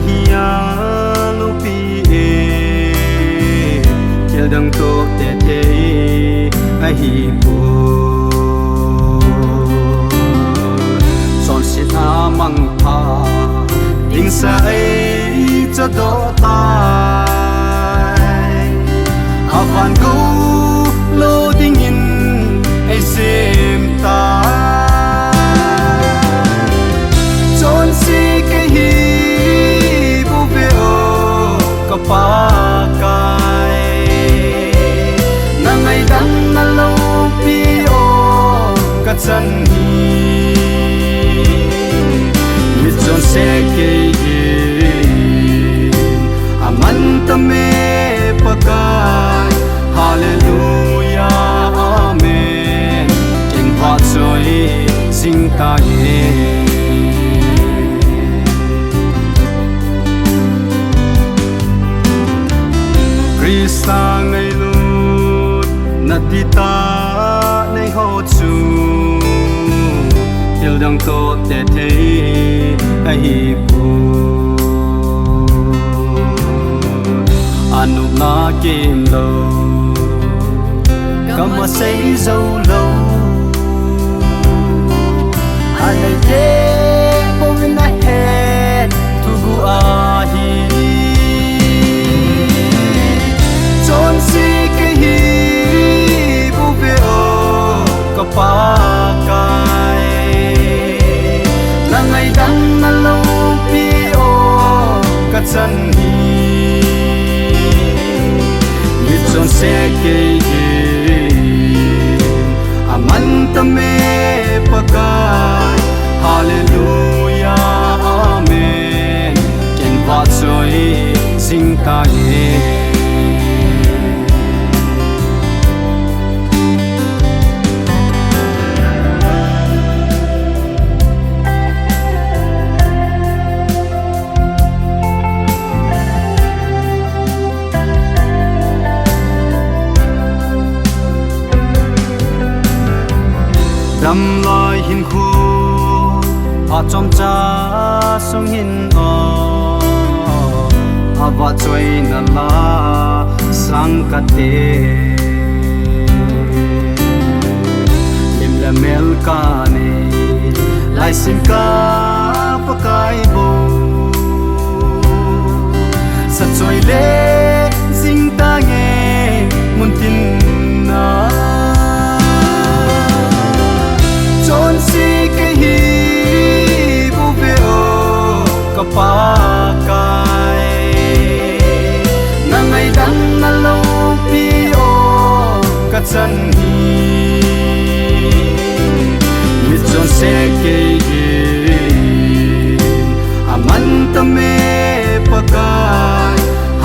hiya lupi kel dang to te te a hi pu son sit a mang pha ding sai cho do tai avan go lo ding in ai sim ta son si ke hi bu ve o ka pa kai na ngai dang na lo pi o ka chan hi mi son se ke aman ta me pakai hallelujah amen king pa choi sing ta ye krista ngai lut na ti ta nei ho chu til dang to te te ai pu anu na kim lo kama say zo lo ai te po na head tu gu a hi son si ke hi bu ve o ka pa kai na ngai dang na lo pi o ka chan hi son se ke aman ta me pakai hallelujah amen ken va choi sing ta ye dam lai hin khu a chom cha sung hin o a va choi na la sang ka te lim la mel ka ne lai sim ka pa kai bo sa choi le sing ta nge mun tin na son si ke hi bu ve o ka pa kai na ngai dang na lo pi o ka chan hi mi son se ke aman ta me pakai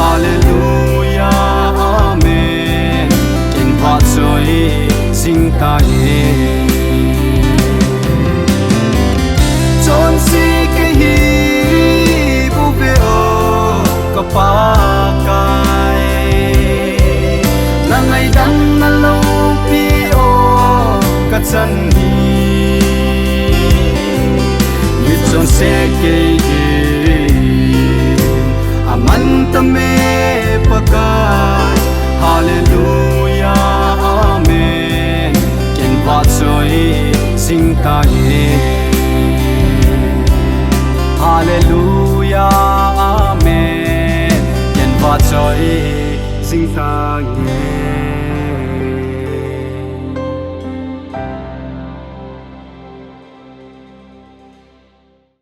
hallelujah amen ken va choi sing ta ye son si ke hi bu ve o ka pa kai na ngai dang na lo pi o ka chan hi mi son se ke aman ta me pakai hallelujah amen ken va choi sing ta ye hallelujah amen ken va choi sing ta ye